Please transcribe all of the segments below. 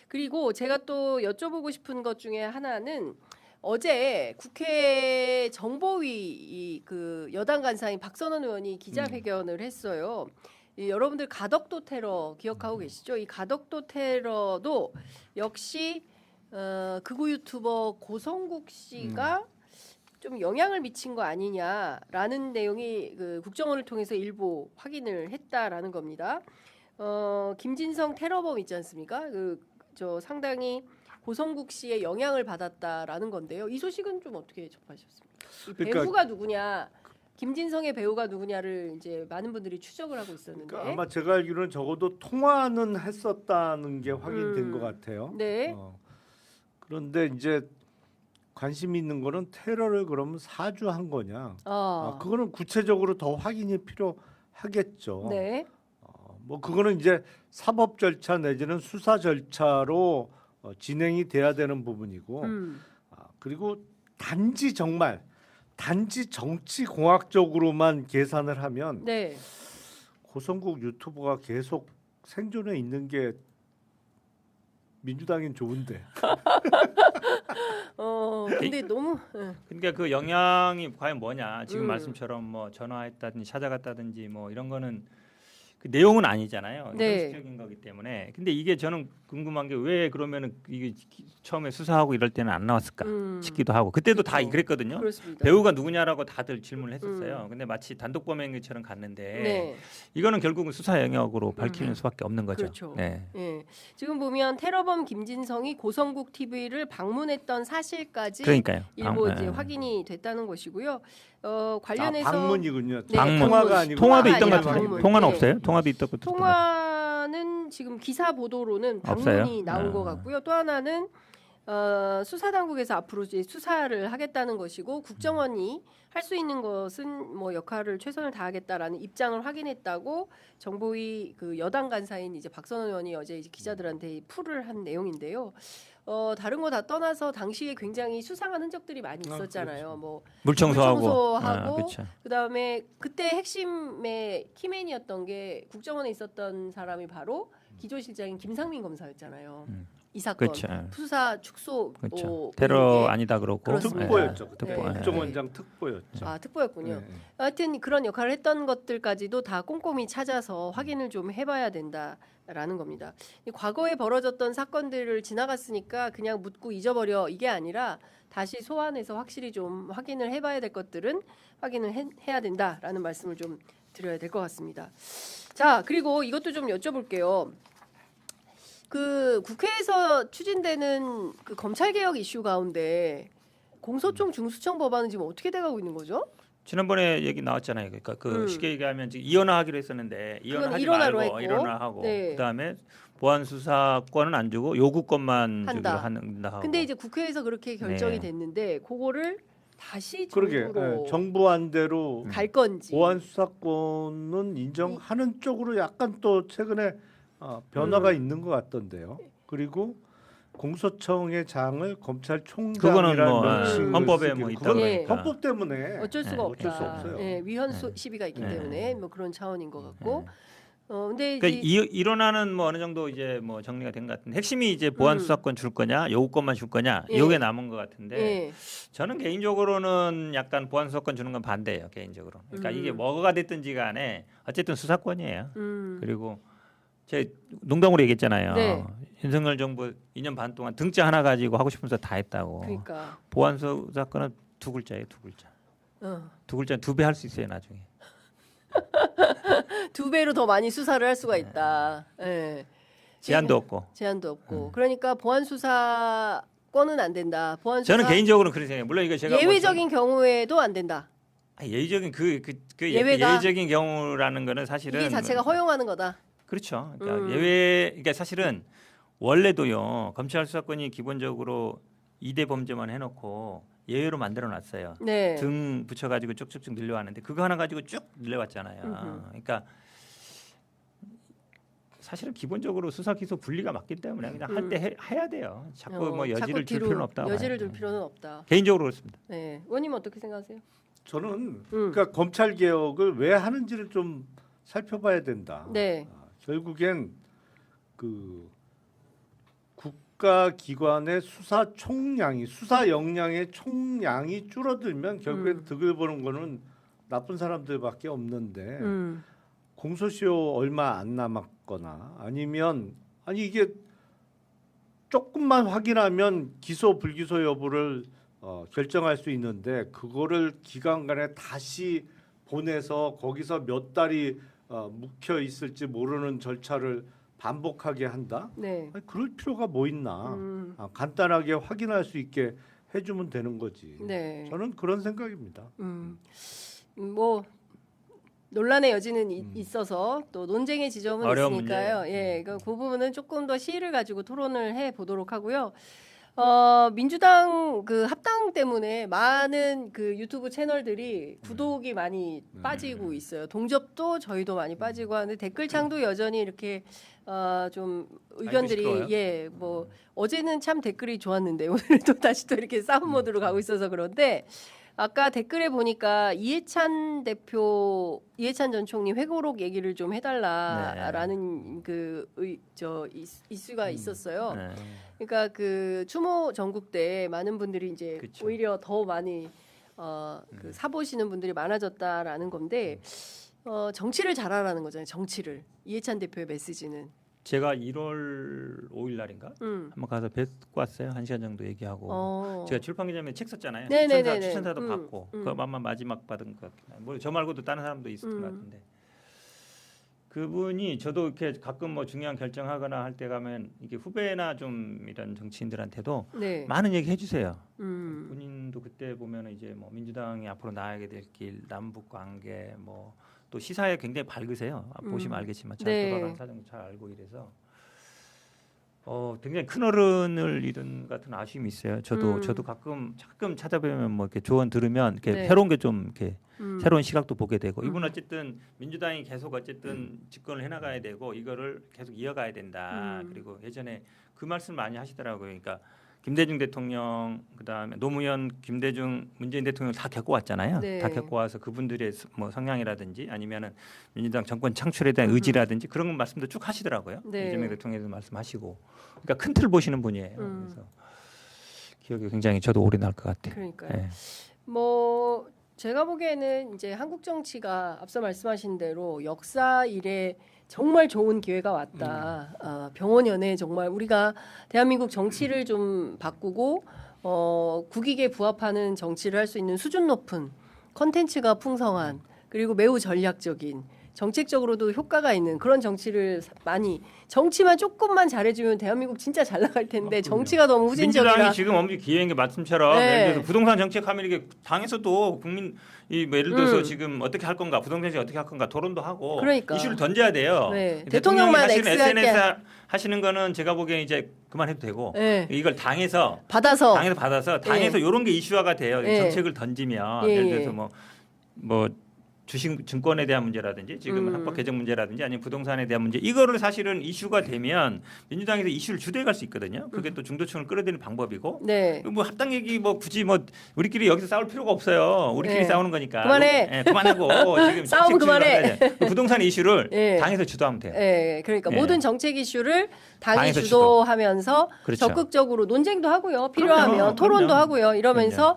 그리고 제가 또 여쭤보고 싶은 것 중에 하나는 어제 국회 정보위 그 여당 간사인 박선원 의원이 기자회견을 했어요. 여러분들 가덕도 테러 기억하고 계시죠? 이 가덕도 테러도 역시 극우 유튜버 고성국 씨가 좀 영향을 미친 거 아니냐라는 내용이 그 국정원을 통해서 일부 확인을 했다라는 겁니다. 김진성 테러범 있지 않습니까? 저 상당히 고성국 씨의 영향을 받았다라는 건데요. 이 소식은 좀 어떻게 접하셨습니까? 이 그러니까 배우가 누구냐, 김진성의 배우가 누구냐를 이제 많은 분들이 추적을 하고 있었는데. 그러니까 아마 제가 알기로는 적어도 통화는 했었다는 게 확인된 것 같아요. 네. 그런데 이제 관심 있는 거는 테러를 그러면 사주한 거냐? 그거는 구체적으로 더 확인이 필요하겠죠. 네. 뭐 그거는 이제 사법 절차 내지는 수사 절차로 진행이 돼야 되는 부분이고, 그리고 단지 정치 공학적으로만 계산을 하면 네. 고성국 유튜버가 계속 생존해 있는 게 민주당인 좋은데. 근데 너무 그러니까 그 영향이 과연 뭐냐? 지금 말씀처럼 뭐 전화했다든지 찾아갔다든지 뭐 이런 거는 그 내용은 아니잖아요. 네. 형식적인 거기 때문에. 근데 이게 저는 궁금한 게 왜 그러면은 이게 처음에 수사하고 이럴 때는 안 나왔을까 싶기도 하고. 그때도 다 그렇죠. 그랬거든요. 그렇습니다. 배우가 누구냐라고 다들 질문을 했었어요. 근데 마치 단독 범행처럼 갔는데 네. 이거는 결국은 수사 영역으로 밝히는 수밖에 없는 거죠. 그렇죠. 네. 예. 지금 보면 테러범 김진성이 고성국 TV를 방문했던 사실까지 그러니까요. 일부 이제 예. 확인이 됐다는 것이고요. 관련해서 방문이군요. 네, 통화가 아니고 통화도 통화가 있던 것 아니라 같은데 방문. 통화는 네. 없어요? 통화도 있다고 통화는 지금 기사 보도로는 방문이 없어요? 나온 것 같고요. 또 하나는 수사 당국에서 앞으로 이제 수사를 하겠다는 것이고 국정원이 할 수 있는 것은 뭐 역할을 최선을 다하겠다라는 입장을 확인했다고 정보위 그 여당 간사인 이제 박선원 의원이 어제 이제 기자들한테 풀을 한 내용인데요. 다른 거 다 떠나서 당시에 굉장히 수상한 흔적들이 많이 있었잖아요. 그렇죠. 뭐 물청소하고 물청소하고 그렇죠. 그다음에 그때 핵심의 키맨이었던 게 국정원에 있었던 사람이 바로 기조실장인 김상민 검사였잖아요. 이 사건 그렇죠. 수사 축소 그렇죠. 뭐 테러 이게 아니다 그러고 그렇습니다. 특보였죠. 네. 그때 특보. 국정원장 특보였죠. 특보였군요. 네. 하여튼 그런 역할을 했던 것들까지도 다 꼼꼼히 찾아서 확인을 좀 해봐야 된다라는 겁니다. 과거에 벌어졌던 사건들을 지나갔으니까 그냥 묻고 잊어버려 이게 아니라 다시 소환해서 확실히 좀 확인을 해봐야 될 것들은 확인을 해야 된다라는 말씀을 좀 드려야 될 것 같습니다. 자, 그리고 이것도 좀 여쭤볼게요. 그 국회에서 추진되는 그 검찰 개혁 이슈 가운데 공소청 중수청 법안은 지금 어떻게 돼가고 있는 거죠? 지난번에 얘기 나왔잖아요. 그러니까 그 쉽게 얘기하면 지금 이원화하기로 했었는데 이원화하지 일원화로 말고 했고, 일원화하고 네. 그다음에 보안 수사권은 안 주고 요구권만 주기로 한다. 한다 하고. 근데 이제 국회에서 그렇게 결정이 네. 됐는데 그거를 다시 그러게 정부로 정부안대로 갈 건지. 보안 수사권은 인정하는 쪽으로 약간 또 최근에 변화가 있는 것 같던데요. 그리고 공소청의 장을 검찰총장이라는 그거는 뭐 명칭을 헌법에 쓰기로. 뭐 있다 그건 그러니까. 헌법 때문에 어쩔 수가 네. 없다. 어쩔 수 없어요. 위헌 네. 시비가 있기 네. 때문에 뭐 그런 차원인 것 같고. 네. 근데 그러니까 이제 일원화는 뭐 어느 정도 이제 뭐 정리가 된 것 같은데 핵심이 이제 보안 수사권 줄 거냐 요구권만 줄 거냐 예. 요게 남은 것 같은데 예. 저는 개인적으로는 약간 보안 수사권 주는 건 반대예요 개인적으로. 그러니까 이게 뭐가 됐든지 간에 어쨌든 수사권이에요. 그리고 제 농담으로 얘기했잖아요. 네. 윤석열 정부 2년 반 동안 등자 하나 가지고 하고 싶은 거 다 했다고. 그러니까 보안 수사권은 두 글자예요, 두 글자. 두 글자 두 배 할 수 있어요 나중에. 2배로 더 많이 수사를 할 수가 있다. 예. 제한도 없고. 제한도 없고. 그러니까 보안 수사권은 안 된다. 보안 수사 저는 개인적으로는 그렇게 생각해요. 물론 이거 제가 예외적인 경우에도 안 된다. 예외적인 예외가? 예외적인 경우라는 거는 사실은 이게 자체가 허용하는 거다. 그렇죠. 그러니까 그러니까 사실은 원래도요 검찰 수사권이 기본적으로 2대 범죄만 해놓고 예외로 만들어놨어요. 네. 등 붙여가지고 쭉쭉쭉 늘려왔는데 그거 하나 가지고 쭉 늘려왔잖아요. 그러니까 사실은 기본적으로 수사 기소 분리가 맞기 때문에 그냥 할 때 해야 돼요. 자꾸 뭐 여지를 줄 필요는 없다. 여지를 줄 필요는 없다. 개인적으로 그렇습니다. 네. 의원님 어떻게 생각하세요? 저는 그러니까 검찰 개혁을 왜 하는지를 좀 살펴봐야 된다. 네. 결국엔 그 국가기관의 수사 총량이 수사 역량의 총량이 줄어들면 결국엔 득을 보는 거는 나쁜 사람들밖에 없는데 공소시효 얼마 안 남았거나 아니면 이게 조금만 확인하면 기소 불기소 여부를 결정할 수 있는데 그거를 기관 간에 다시 보내서 거기서 몇 달이 묵혀 있을지 모르는 절차를 반복하게 한다? 네. 아니, 그럴 필요가 뭐 있나? 간단하게 확인할 수 있게 해주면 되는 거지. 네. 저는 그런 생각입니다. 뭐 논란의 여지는 있어서 또 논쟁의 지점은 어려운 있으니까요. 문제. 예, 그 부분은 조금 더 시의를 가지고 토론을 해 보도록 하고요. 민주당 그 합당 때문에 많은 그 유튜브 채널들이 구독이 많이 빠지고 있어요. 동접도 저희도 많이 빠지고 하는데 댓글창도 여전히 이렇게 좀 의견들이 시끄러워요? 예, 뭐 어제는 참 댓글이 좋았는데 오늘 또 다시 또 이렇게 싸움 모드로 가고 있어서 그런데 아까 댓글에 보니까 이해찬 전 총리 회고록 얘기를 좀 해달라라는 그 이슈가 있었어요. 네. 그러니까 그 추모 전국 때 많은 분들이 이제 그쵸. 오히려 더 많이 그 사보시는 분들이 많아졌다라는 건데 정치를 잘하라는 거잖아요. 정치를 이해찬 대표의 메시지는. 제가 1월 5일 날인가 한번 가서 뵙고 왔어요. 1시간 정도 얘기하고. 제가 출판 기자면 책 썼잖아요. 네네네네. 추천사도 받고 그거 아마 마지막 받은 것 같긴 해요. 뭐 저 말고도 다른 사람도 있었던 것 같은데 그분이 저도 이렇게 가끔 뭐 중요한 결정하거나 할 때 가면 이게 후배나 좀 이런 정치인들한테도 네. 많은 얘기 해주세요. 본인도 그때 보면 이제 뭐 민주당이 앞으로 나아가게 될 길, 남북 관계 뭐 또 시사에 굉장히 밝으세요. 보시면 알겠지만 잘 네. 돌아가는 사정도 잘 알고 이래서 굉장히 큰 어른을 잃은 같은 아쉬움이 있어요. 저도 가끔 찾아뵈면 뭐 이렇게 조언 들으면 이렇게 네. 새로운 게 좀 이렇게 새로운 시각도 보게 되고 이분 어쨌든 민주당이 계속 어쨌든 집권을 해나가야 되고 이거를 계속 이어가야 된다. 그리고 예전에 그 말씀 많이 하시더라고요. 그러니까 김대중 대통령 그다음에 노무현, 김대중, 문재인 대통령 다 겪고 왔잖아요. 네. 다 겪고 와서 그분들의 뭐 성향이라든지 아니면은 민주당 정권 창출에 대한 의지라든지 그런 말씀도 쭉 하시더라고요. 네. 이재명 대통령도 말씀하시고, 그러니까 큰 틀 보시는 분이에요. 그래서 기억이 굉장히 저도 오래 날 것 같아요. 그러니까요. 예. 뭐 제가 보기에는 이제 한국 정치가 앞서 말씀하신 대로 역사 이래 정말 좋은 기회가 왔다. 병원연에 정말 우리가 대한민국 정치를 좀 바꾸고 국익에 부합하는 정치를 할 수 있는 수준 높은 컨텐츠가 풍성한 그리고 매우 전략적인 정책적으로도 효과가 있는 그런 정치를 많이 정치만 조금만 잘해주면 대한민국 진짜 잘 나갈 텐데 정치가 너무 후진적이라 민주당이 지금 엄청 기회인 게 말씀처럼 네. 예를 들어서 부동산 정책하면 이게 당에서도 국민 뭐 예를 들어서 지금 어떻게 할 건가 부동산 정책 어떻게 할 건가 토론도 하고 그러니까. 이슈를 던져야 돼요. 네. 대통령이 대통령만 하시는 X할게. SNS 하시는 거는 제가 보기엔 이제 그만해도 되고 네. 이걸 당에서 받아서 당에서 이런 게 이슈화가 돼요. 예. 정책을 던지면 예, 예를 예. 들어서 뭐 주식 증권에 대한 문제라든지 지금 헌법 개정 문제라든지 아니면 부동산에 대한 문제 이거를 사실은 이슈가 되면 민주당에서 이슈를 주도해 갈 수 있거든요. 그게 또 중도층을 끌어들이는 방법이고 네. 뭐 합당 얘기 뭐 굳이 뭐 우리끼리 여기서 싸울 필요가 없어요. 우리끼리 네. 싸우는 거니까. 그만해. 예, 그만하고 지금 싸움 정책 그만해. 주도를 부동산 이슈를 예. 당에서 주도하면 돼요. 예, 그러니까 예. 모든 정책 이슈를 당이 당에서 주도하면서 그렇죠. 적극적으로 논쟁도 하고요. 필요하면 그럼요. 토론도 그럼요. 하고요. 이러면서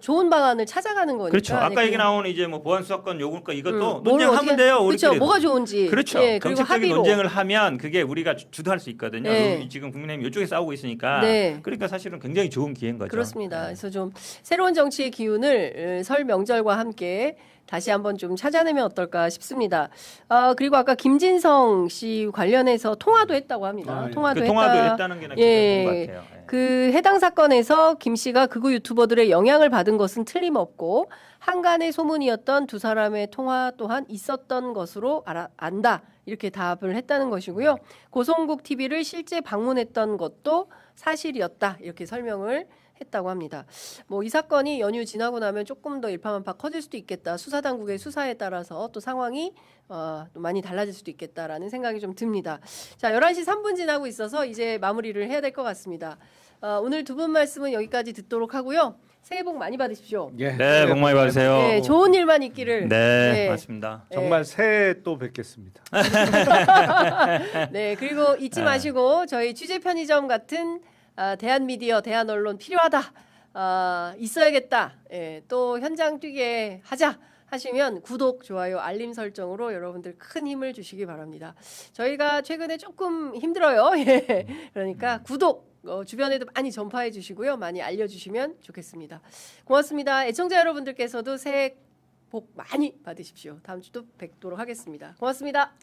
좋은 방안을 찾아가는 거니까. 그렇죠. 아까 네, 얘기 나오는 이제 뭐 보안 수사권 요구니까 이것도 뭘 논쟁하면 어떻게- 돼요. 그렇죠. 우리끼리. 뭐가 좋은지. 그렇죠. 예, 그리고 정책적인 합의로. 논쟁을 하면 그게 우리가 주도할 수 있거든요. 네. 그리고 지금 국민의힘 이쪽에 싸우고 있으니까. 네. 그러니까 사실은 굉장히 좋은 기회인 거죠. 그렇습니다. 네. 그래서 좀 새로운 정치의 기운을 설 명절과 함께 다시 한번 좀 찾아내면 어떨까 싶습니다. 그리고 아까 김진성 씨 관련해서 통화도 했다고 합니다. 예. 통화도 그 통화도 했다. 했다는 게 예. 좋은 것 같아요. 예. 그 해당 사건에서 김 씨가 극우 유튜버들의 영향을 받은 것은 틀림없고 한간의 소문이었던 두 사람의 통화 또한 있었던 것으로 안다. 이렇게 답을 했다는 것이고요. 고성국 TV를 실제 방문했던 것도 사실이었다. 이렇게 설명을 했다고 합니다. 뭐 이 사건이 연휴 지나고 나면 조금 더 일파만파 커질 수도 있겠다. 수사 당국의 수사에 따라서 또 상황이 또 많이 달라질 수도 있겠다라는 생각이 좀 듭니다. 자, 11시 3분 지나고 있어서 이제 마무리를 해야 될 것 같습니다. 오늘 두 분 말씀은 여기까지 듣도록 하고요. 새해 복 많이 받으십시오. 예. 네, 복 많이 받으세요. 네, 좋은 일만 있기를. 네, 맞습니다. 정말 새해 또 뵙겠습니다. 네, 그리고 잊지 마시고 저희 취재 편의점 같은 대한미디어, 대한언론 필요하다, 있어야겠다, 예, 또 현장 뛰게 하자 하시면 구독, 좋아요, 알림 설정으로 여러분들 큰 힘을 주시기 바랍니다. 저희가 최근에 조금 힘들어요. 예, 그러니까 구독. 주변에도 많이 전파해 주시고요. 많이 알려주시면 좋겠습니다. 고맙습니다. 애청자 여러분들께서도 새해 복 많이 받으십시오. 다음 주도 뵙도록 하겠습니다. 고맙습니다.